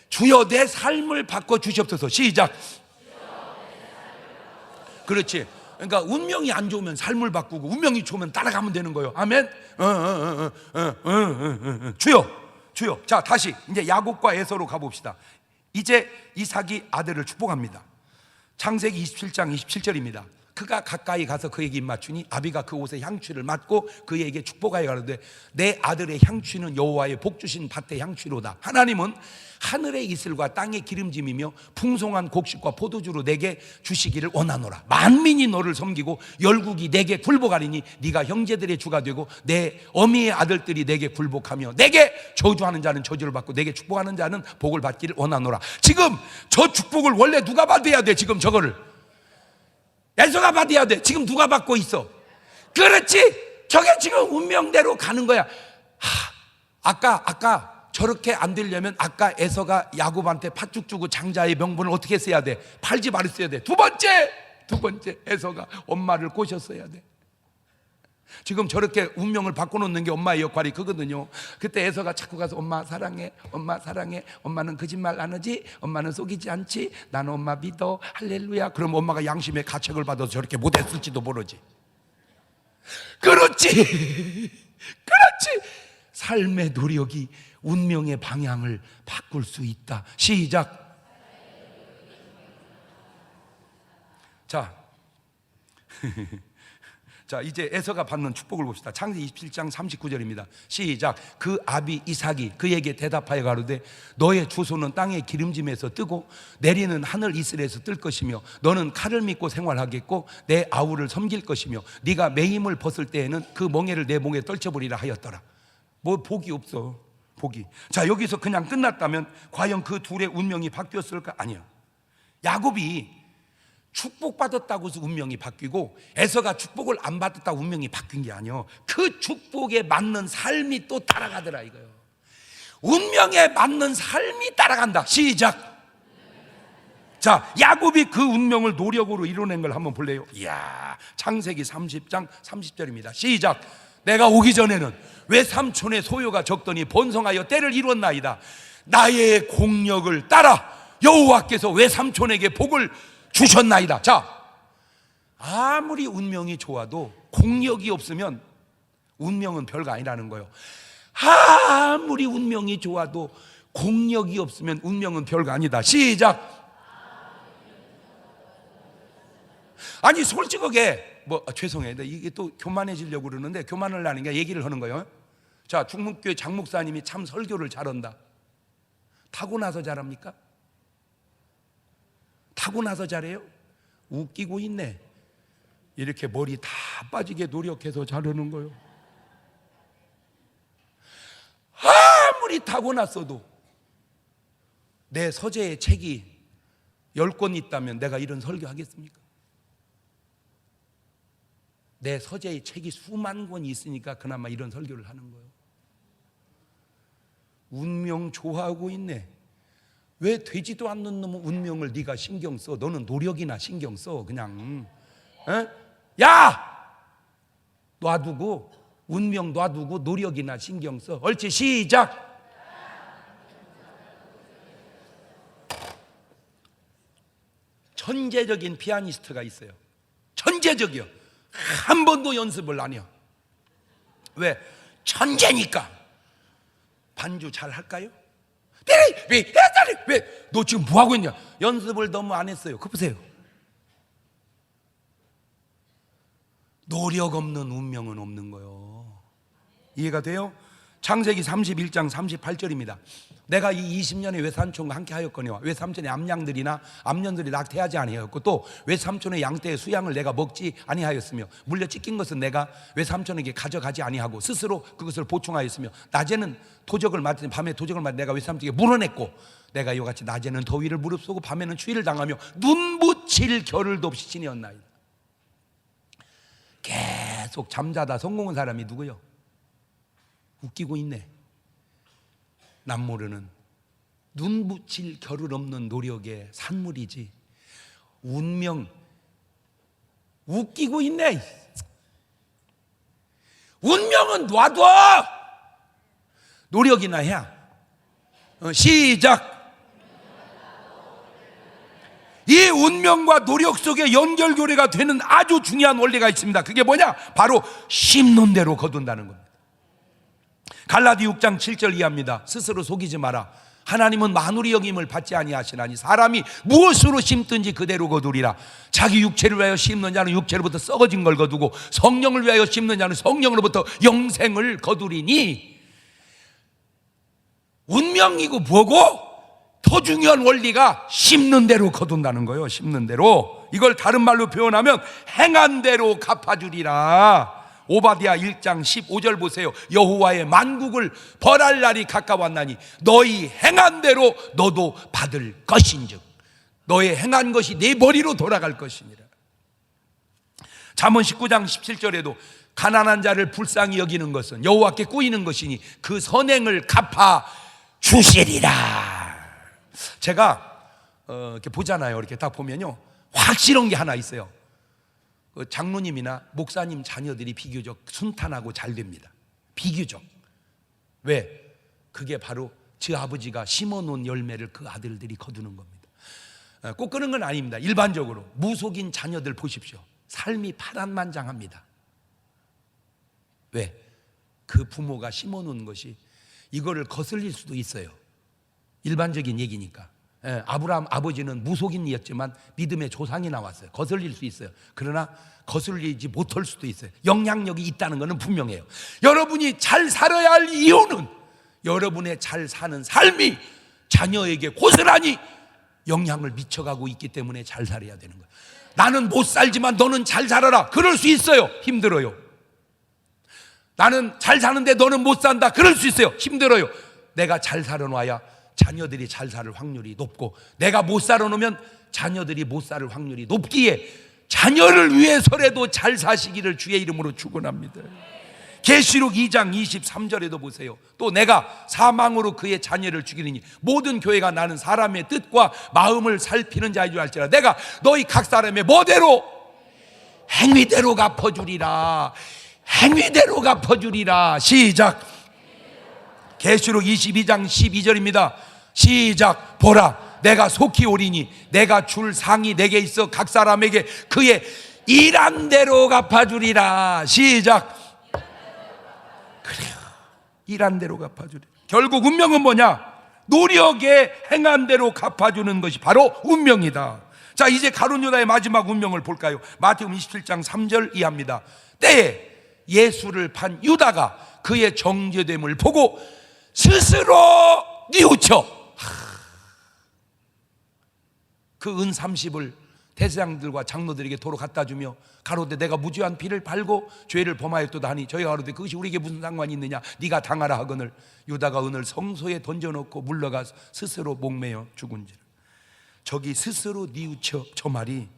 주여 내 삶을 바꿔 주시옵소서. 시작. 그렇지. 그러니까 운명이 안 좋으면 삶을 바꾸고 운명이 좋으면 따라가면 되는 거예요. 아멘. 주여. 자, 다시 이제 야곱과 에서로 가봅시다. 이제 이삭이 아들을 축복합니다. 창세기 27장 27절입니다. 그가 가까이 가서 그에게 입 맞추니 아비가 그 옷에 향취를 맡고 그에게 축복하여 가로되 내 아들의 향취는 여호와의 복 주신 밭의 향취로다. 하나님은 하늘의 이슬과 땅의 기름짐이며 풍성한 곡식과 포도주로 내게 주시기를 원하노라. 만민이 너를 섬기고 열국이 내게 굴복하리니 네가 형제들의 주가 되고 내 어미의 아들들이 내게 굴복하며 내게 저주하는 자는 저주를 받고 내게 축복하는 자는 복을 받기를 원하노라. 지금 저 축복을 원래 누가 받아야 돼? 지금 저거를 에서가 받아야 돼. 지금 누가 받고 있어? 그렇지. 저게 지금 운명대로 가는 거야. 아까 저렇게 안 되려면 아까 에서가 야곱한테 팥죽 주고 장자의 명분을 어떻게 써야 돼? 팔지 말았어야 돼. 두 번째 에서가 엄마를 꼬셨어야 돼. 지금 저렇게 운명을 바꿔놓는 게 엄마의 역할이 그거든요. 그때 에서가 자꾸 가서 엄마 사랑해, 엄마는 거짓말 안 하지, 엄마는 속이지 않지, 나는 엄마 믿어, 할렐루야. 그럼 엄마가 양심의 가책을 받아서 저렇게 못했을지도 모르지. 그렇지. 삶의 노력이 운명의 방향을 바꿀 수 있다. 시작. 자, 이제 에서가 받는 축복을 봅시다. 창세기 27장 39절입니다. 시작. 그 아비 이삭이 그에게 대답하여 가로되 너의 주소는 땅의 기름짐에서 뜨고 내리는 하늘 이슬에서 뜰 것이며 너는 칼을 믿고 생활하겠고 내 아우를 섬길 것이며 네가 매임을 벗을 때에는 그 멍에를 내 목에 떨쳐버리라 하였더라. 뭐 복이 없어. 복이. 자, 여기서 그냥 끝났다면 과연 그 둘의 운명이 바뀌었을까? 아니요. 야곱이 축복받았다고 해서 운명이 바뀌고 에서가 축복을 안 받았다고 운명이 바뀐 게 아니요. 그 축복에 맞는 삶이 또 따라가더라 이거요. 운명에 맞는 삶이 따라간다. 시작. 자, 야곱이 그 운명을 노력으로 이뤄낸 걸 한번 볼래요? 이야, 창세기 30장 30절입니다. 시작. 내가 오기 전에는 외삼촌의 소유가 적더니 번성하여 때를 이뤘나이다. 나의 공력을 따라 여호와께서 외삼촌에게 복을 주셨나이다. 자, 아무리 운명이 좋아도 공력이 없으면 운명은 별거 아니라는 거예요. 아무리 운명이 좋아도 공력이 없으면 운명은 별거 아니다. 시작. 아니 솔직하게 죄송해요. 이게 또 교만해지려고 그러는데 교만을 하는 게 얘기를 하는 거예요. 자, 중문교회 장목사님이 참 설교를 잘한다. 타고나서 잘합니까? 타고나서 잘해요? 웃기고 있네. 이렇게 머리 다 빠지게 노력해서 잘하는 거예요. 아무리 타고났어도 내 서재에 책이 10권 있다면 내가 이런 설교 하겠습니까? 내 서재에 책이 수만 권이 있으니까 그나마 이런 설교를 하는 거예요. 운명 좋아하고 있네. 왜 되지도 않는 놈의 운명을 네가 신경 써? 너는 노력이나 신경 써. 그냥 야! 놔두고 운명 놔두고 노력이나 신경 써. 옳지, 시작. 천재적인 피아니스트가 있어요. 천재적이요. 한 번도 연습을 안 해요. 왜? 천재니까. 반주 잘 할까요? 왜? 너 지금 뭐 하고 있냐? 연습을 너무 안 했어요. 그거 보세요. 노력 없는 운명은 없는 거예요. 이해가 돼요? 창세기 31장 38절입니다. 내가 이 20년의 외삼촌과 함께 하였거니와 외삼촌의 암년들이 낙태하지 아니하였고 또 외삼촌의 양떼의 수양을 내가 먹지 아니하였으며 물려 찢긴 것은 내가 외삼촌에게 가져가지 아니하고 스스로 그것을 보충하였으며 낮에는 도적을 맞으니 밤에 도적을 맞으니 내가 외삼촌에게 물어냈고 내가 이와 같이 낮에는 더위를 무릅쓰고 밤에는 추위를 당하며 눈붙일 겨를도 없이 지내었나이다. 계속 잠자다 성공한 사람이 누구요? 웃기고 있네. 남 모르는 눈 붙일 겨를 없는 노력의 산물이지. 운명 웃기고 있네. 운명은 놔둬. 노력이나 해야. 시작. 이 운명과 노력 속에 연결고리가 되는 아주 중요한 원리가 있습니다. 그게 뭐냐? 바로 심는 대로 거둔다는 겁니다. 갈라디 6장 7절 이하입니다. 스스로 속이지 마라. 하나님은 만우리 여김을 받지 아니하시나니 사람이 무엇으로 심든지 그대로 거두리라. 자기 육체를 위하여 심는 자는 육체로부터 썩어진 걸 거두고 성령을 위하여 심는 자는 성령으로부터 영생을 거두리니. 운명이고 뭐고? 더 중요한 원리가 심는 대로 거둔다는 거예요. 심는 대로. 이걸 다른 말로 표현하면 행한 대로 갚아주리라. 오바댜 1장 15절 보세요. 여호와의 만국을 벌할 날이 가까웠나니 너희 행한 대로 너도 받을 것인즉 너의 행한 것이 네 머리로 돌아갈 것이니라. 잠언 19장 17절에도 가난한 자를 불쌍히 여기는 것은 여호와께 꾸이는 것이니 그 선행을 갚아 주시리라. 제가 이렇게 보잖아요. 이렇게 딱 보면요, 확실한 게 하나 있어요. 장로님이나 목사님 자녀들이 비교적 순탄하고 잘 됩니다. 비교적. 왜? 그게 바로 저 아버지가 심어놓은 열매를 그 아들들이 거두는 겁니다. 꼭 그런 건 아닙니다. 일반적으로 무속인 자녀들 보십시오. 삶이 파란만장합니다. 왜? 그 부모가 심어놓은 것이 이거를 거슬릴 수도 있어요. 일반적인 얘기니까. 아브라함 아버지는 무속인이었지만 믿음의 조상이 나왔어요. 거슬릴 수 있어요. 그러나 거슬리지 못할 수도 있어요. 영향력이 있다는 것은 분명해요. 여러분이 잘 살아야 할 이유는 여러분의 잘 사는 삶이 자녀에게 고스란히 영향을 미쳐가고 있기 때문에 잘 살아야 되는 거예요. 나는 못 살지만 너는 잘 살아라. 그럴 수 있어요. 힘들어요. 나는 잘 사는데 너는 못 산다. 그럴 수 있어요. 힘들어요. 내가 잘 살아놔야 자녀들이 잘 살 확률이 높고 내가 못 살아놓으면 자녀들이 못 살 확률이 높기에 자녀를 위해서라도 잘 사시기를 주의 이름으로 축원합니다. 계시록 2장 23절에도 보세요. 또 내가 사망으로 그의 자녀를 죽이리니 모든 교회가 나는 사람의 뜻과 마음을 살피는 자인 줄 알지라. 내가 너희 각 사람의 뭐대로 행위대로 갚아주리라. 행위대로 갚아주리라. 시작. 계시록 22장 12절입니다. 시작. 보라, 내가 속히 오리니 내가 줄 상이 내게 있어 각 사람에게 그의 일한 대로 갚아주리라. 시작. 그래요. 일한 대로 갚아주리라. 결국 운명은 뭐냐? 노력에 행한 대로 갚아주는 것이 바로 운명이다. 자, 이제 가룟 유다의 마지막 운명을 볼까요? 마태복음 27장 3절 이하입니다. 때에 예수를 판 유다가 그의 정죄됨을 보고 스스로 뉘우쳐 그 은 30을 대제사장들과 장로들에게 도로 갖다 주며 가로되 내가 무죄한 피를 발고 죄를 범하였도다 하니 저희가 가로되 그것이 우리에게 무슨 상관이 있느냐, 네가 당하라 하거늘 유다가 은을 성소에 던져놓고 물러가 스스로 목매어 죽은지라. 저기 스스로 뉘우쳐, 저 말이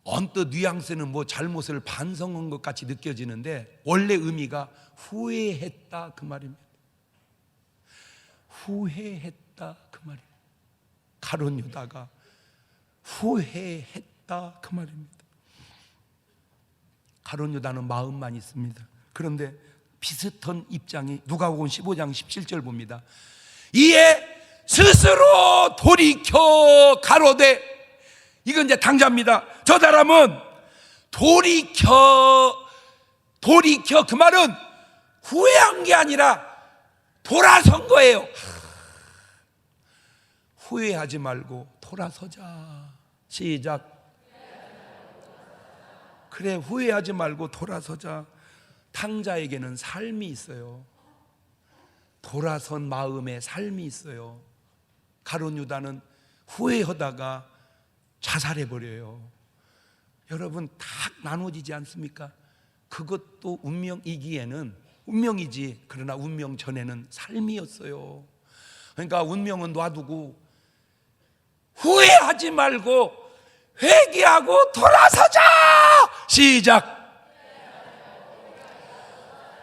언뜻 뉘앙스는 뭐 잘못을 반성한 것 같이 느껴지는데 원래 의미가 후회했다 그 말입니다. 후회했다 그 말입니다. 가룟 유다가 후회했다 그 말입니다. 가룟 유다는 마음만 있습니다. 그런데 비슷한 입장이 누가복음 15장 17절 봅니다. 이에 스스로 돌이켜 가로되, 이건 이제 당자입니다. 저 사람은 돌이켜 그 말은 후회한 게 아니라 돌아선 거예요. 후회하지 말고 돌아서자. 시작. 그래, 후회하지 말고 돌아서자. 탕자에게는 삶이 있어요. 돌아선 마음에 삶이 있어요. 가룟 유다는 후회하다가 자살해버려요. 여러분, 다 나눠지지 않습니까? 그것도 운명이기에는 운명이지, 그러나 운명 전에는 삶이었어요. 그러니까 운명은 놔두고 후회하지 말고 회개하고 돌아서자. 시작.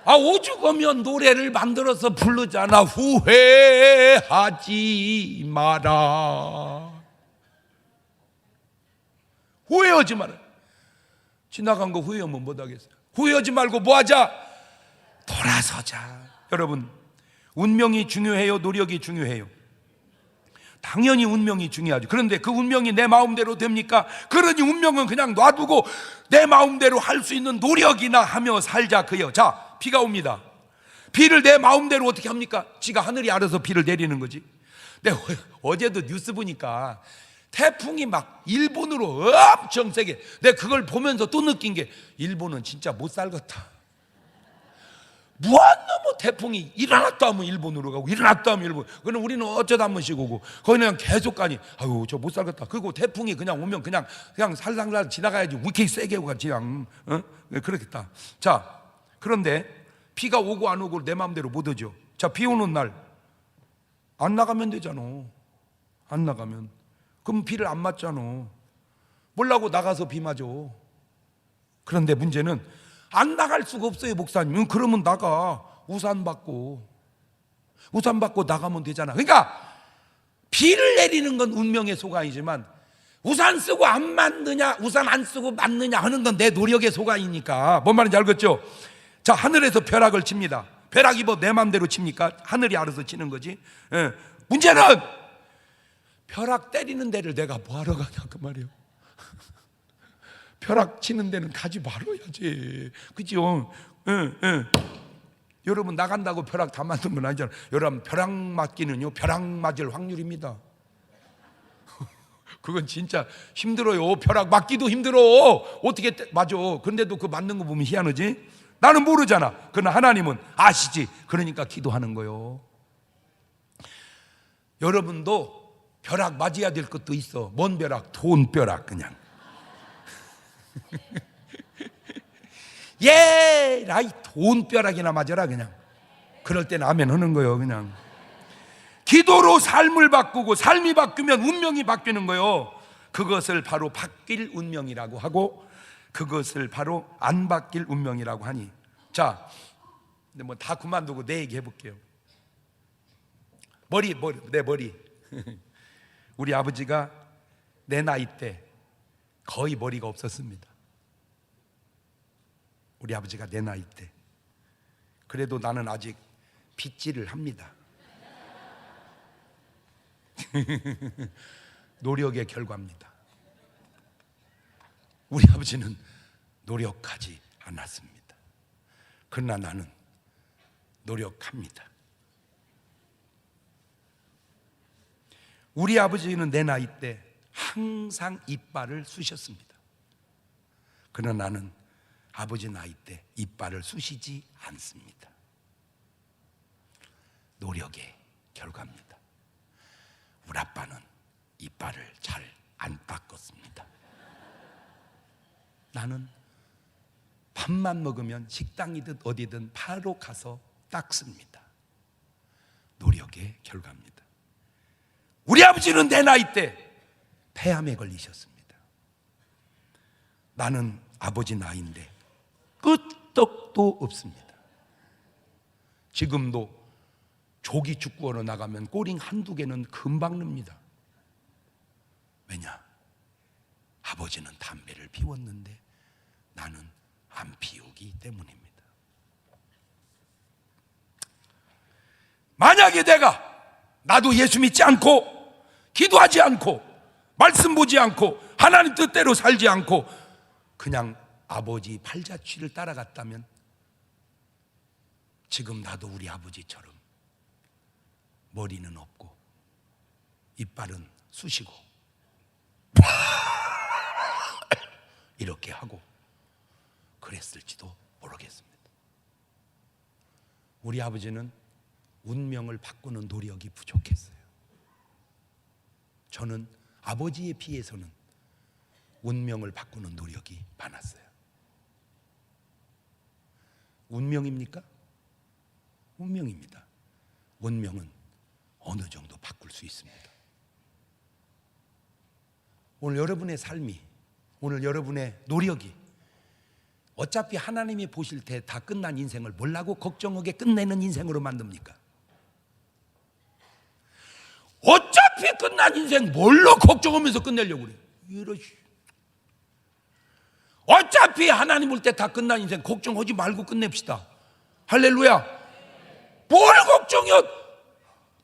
오죽하면 노래를 만들어서 부르잖아. 후회하지 마라. 후회하지 마라. 지나간 거 후회하면 못하겠어요. 후회하지 말고 뭐하자? 돌아서자. 여러분, 운명이 중요해요? 노력이 중요해요? 당연히 운명이 중요하죠. 그런데 그 운명이 내 마음대로 됩니까? 그러니 운명은 그냥 놔두고 내 마음대로 할 수 있는 노력이나 하며 살자 그요. 자, 비가 옵니다. 비를 내 마음대로 어떻게 합니까? 지가 하늘이 알아서 비를 내리는 거지. 근데 어제도 뉴스 보니까 태풍이 막 일본으로 엄청 세게, 내가 그걸 보면서 또 느낀 게 일본은 진짜 못 살겠다. 무한너무 태풍이 일어났다 하면 일본으로 가고 일어났다 하면 일본. 그럼 우리는 어쩌다 한 번씩 오고 거기는 그냥 계속 가니 아유 저 못 살겠다. 그리고 태풍이 그냥 오면 그냥 살살살 지나가야지. 왜 이렇게 세게 오가 그냥 그렇겠다. 자, 그런데 비가 오고 안 오고 내 마음대로 못 오죠. 자, 비 오는 날 안 나가면 되잖아. 안 나가면 그럼 비를 안 맞잖아. 뭐라고 나가서 비 맞아. 그런데 문제는 안 나갈 수가 없어요, 목사님. 그러면 나가. 우산 받고 나가면 되잖아. 그러니까 비를 내리는 건 운명의 소관이지만 우산 쓰고 안 맞느냐, 우산 안 쓰고 맞느냐 하는 건 내 노력의 소관이니까. 뭔 말인지 알겠죠? 자, 하늘에서 벼락을 칩니다. 벼락이 뭐 내 마음대로 칩니까? 하늘이 알아서 치는 거지. 문제는 벼락 때리는 데를 내가 뭐하러 가냐 그 말이에요. 벼락 치는 데는 가지 말아야지. 그죠? 여러분 나간다고 벼락 다 맞는 건 아니잖아요. 여러분 벼락 맞기는요, 벼락 맞을 확률입니다. 그건 진짜 힘들어요. 벼락 맞기도 힘들어. 어떻게 맞아. 그런데도 그 맞는 거 보면 희한하지. 나는 모르잖아. 그러나 하나님은 아시지. 그러니까 기도하는 거요. 여러분도 벼락 맞아야 될 것도 있어. 뭔 벼락? 돈 벼락 그냥. 예, 라이 돈벼락이나 맞아라 그냥. 그럴 때는 아멘 하는 거예요. 그냥 기도로 삶을 바꾸고 삶이 바뀌면 운명이 바뀌는 거예요. 그것을 바로 바뀔 운명이라고 하고 그것을 바로 안 바뀔 운명이라고 하니. 자, 근데 뭐 다 그만두고 내 얘기 해볼게요. 내 머리. 우리 아버지가 내 나이 때 거의 머리가 없었습니다. 우리 아버지가 내 나이 때. 그래도 나는 아직 빗질을 합니다. 노력의 결과입니다. 우리 아버지는 노력하지 않았습니다. 그러나 나는 노력합니다. 우리 아버지는 내 나이 때 항상 이빨을 쑤셨습니다. 그러나 나는 아버지 나이 때 이빨을 쑤시지 않습니다. 노력의 결과입니다. 우리 아빠는 이빨을 잘 안 닦았습니다. 나는 밥만 먹으면 식당이든 어디든 바로 가서 닦습니다. 노력의 결과입니다. 우리 아버지는 내 나이 때 폐암에 걸리셨습니다. 나는 아버지 나이인데 끄떡도 없습니다. 지금도 조기 축구하러 나가면 꼬링 한두 개는 금방 납니다. 왜냐? 아버지는 담배를 피웠는데 나는 안 피우기 때문입니다. 만약에 나도 예수 믿지 않고 기도하지 않고 말씀 보지 않고 하나님 뜻대로 살지 않고 그냥 아버지 팔자취를 따라갔다면 지금 나도 우리 아버지처럼 머리는 없고 이빨은 쑤시고 이렇게 하고 그랬을지도 모르겠습니다. 우리 아버지는 운명을 바꾸는 노력이 부족했어요. 저는 아버지에 비해서는 운명을 바꾸는 노력이 많았어요. 운명입니까? 운명입니다. 운명은 어느 정도 바꿀 수 있습니다. 오늘 여러분의 삶이, 오늘 여러분의 노력이 어차피 하나님이 보실 때 다 끝난 인생을 뭘라고 걱정하게 끝내는 인생으로 만듭니까? 어차피 끝난 인생 뭘로 걱정하면서 끝내려고 그래? 어차피 하나님 볼 때 다 끝난 인생 걱정하지 말고 끝냅시다. 할렐루야. 뭘 걱정이요?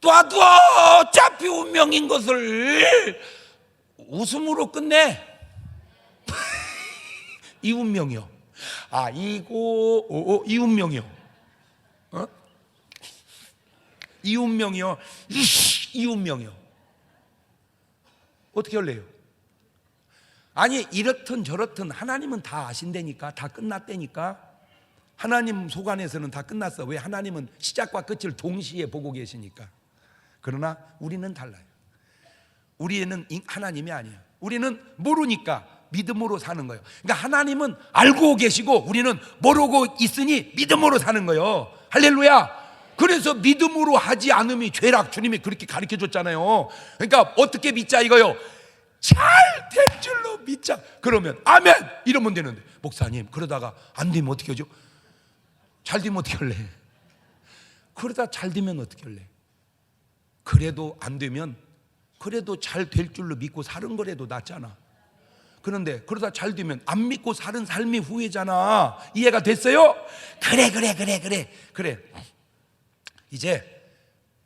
놔둬. 어차피 운명인 것을 웃음으로 끝내. 이 운명이요. 이 운명이요. 이 운명이요. 이 운명이요. 어떻게 할래요? 아니 이렇든 저렇든 하나님은 다 아신다니까. 다 끝났다니까. 하나님 속 안에서는 다 끝났어. 왜? 하나님은 시작과 끝을 동시에 보고 계시니까. 그러나 우리는 달라요. 우리는 하나님이 아니에요. 우리는 모르니까 믿음으로 사는 거예요. 그러니까 하나님은 알고 계시고 우리는 모르고 있으니 믿음으로 사는 거예요. 할렐루야. 그래서 믿음으로 하지 않음이 죄락. 주님이 그렇게 가르쳐 줬잖아요. 그러니까 어떻게 믿자 이거요? 잘 될 줄로 믿자. 그러면 아멘 이러면 되는데, 목사님 그러다가 안 되면 어떻게 하죠? 잘 되면 어떻게 할래? 그러다 잘 되면 어떻게 할래? 그래도 안 되면 그래도 잘 될 줄로 믿고 사는 거라도 낫잖아. 그런데 그러다 잘 되면 안 믿고 사는 삶이 후회잖아. 이해가 됐어요? 그래. 이제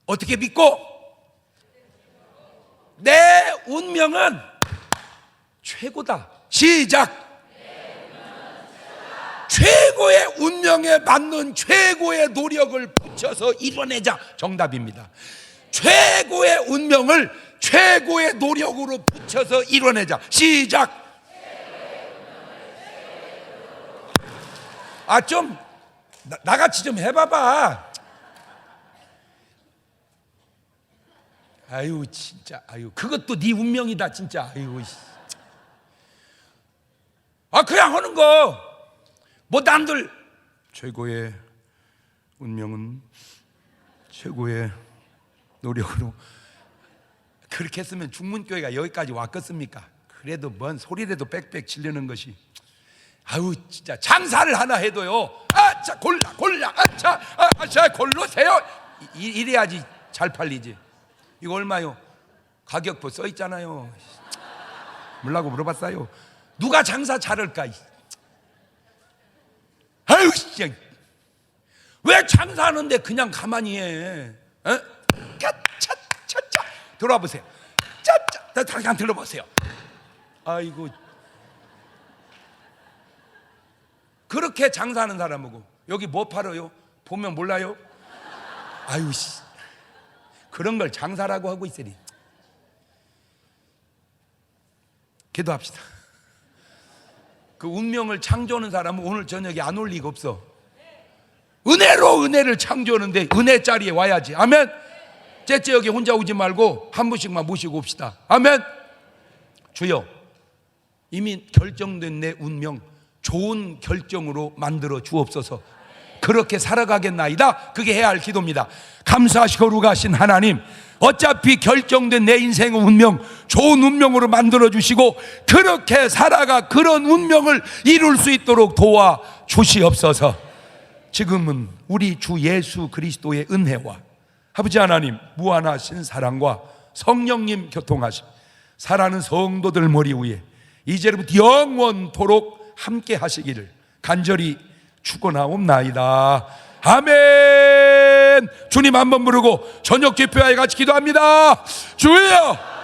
어떻게 믿고? 내 운명은 최고다. 시작. 최고의 운명에 맞는 최고의 노력을 붙여서 이뤄내자. 정답입니다. 최고의 운명을 최고의 노력으로 붙여서 이뤄내자. 시작. 좀 나같이 좀 해봐봐. 아유 진짜, 아유 그것도 네 운명이다 진짜. 아유 그냥 하는 거. 뭐 남들 최고의 운명은 최고의 노력으로. 그렇게 했으면 중문교회가 여기까지 왔겠습니까? 그래도 뭔 소리라도 빽빽 지르는 것이. 아유 진짜 장사를 하나 해도요. 자 골라. 자 골르세요. 이래야지 잘 팔리지. 이거 얼마요? 가격표 써 있잖아요. 몰라고 물어봤어요. 누가 장사 잘할까? 아유 진짜. 왜 장사하는데 그냥 가만히 해? 차차차 들어와보세요. 짜짜 잠깐 들어보세요. 아이고 그렇게 장사하는 사람하고 여기 뭐 팔아요? 보면 몰라요? 아유 씨 그런 걸 장사라고 하고 있으니. 기도합시다. 그 운명을 창조하는 사람은 오늘 저녁에 안 올 리가 없어. 은혜로 은혜를 창조하는데 은혜 자리에 와야지. 아멘. 째째하게 혼자 오지 말고 한 분씩만 모시고 옵시다. 아멘. 주여, 이미 결정된 내 운명 좋은 결정으로 만들어 주옵소서. 그렇게 살아가겠나이다. 그게 해야 할 기도입니다. 감사하시고 거룩하신 하나님, 어차피 결정된 내 인생의 운명 좋은 운명으로 만들어 주시고 그렇게 살아가 그런 운명을 이룰 수 있도록 도와 주시옵소서. 지금은 우리 주 예수 그리스도의 은혜와 아버지 하나님 무한하신 사랑과 성령님 교통하심, 사랑하는 성도들 머리 위에 이제부터 영원토록 함께 하시기를 간절히 축원하옵나이다. 아멘. 주님 한번 부르고 저녁 집회와 같이 기도합니다. 주여